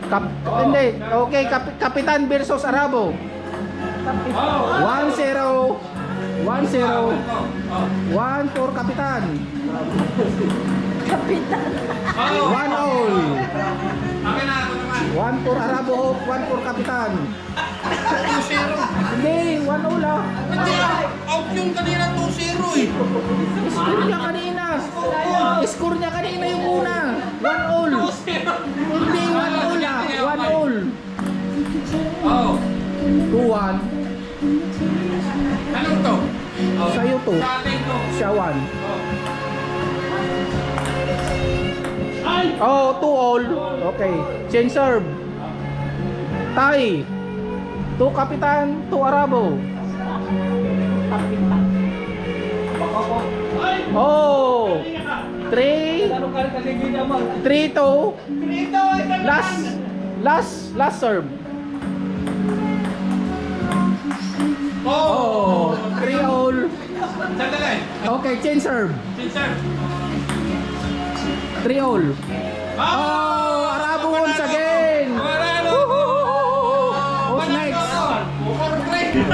Hindi. Okay, Kapitan versus Arabo. 1-0. 1-0. 1 for Kapitan. Kapitan. 1-all. Akin na ako naman. 1 for Arabo, 1 for Kapitan. 2-0. Hindi, 1-all ah. Hindi, out yung kanina 2-0 eh. Score niya kanina. Score niya kanina yung una. 1-all. Hindi, 1-all ah. 1-all. Oo. 2-1. Anong to? Sa'yo to. Sa akin to. Siya 1. Oh, 2-all. Okay. Change serve. Tie. 2 Kapitan, 2 Arabo. Oh. 3. 3-2. Last serve. Oh, 3-all. Sandali. Okay, change serve. Sincer. 3-all. Oh, Arabo once again. Wala na. Woohoo! Who's next? 4-3.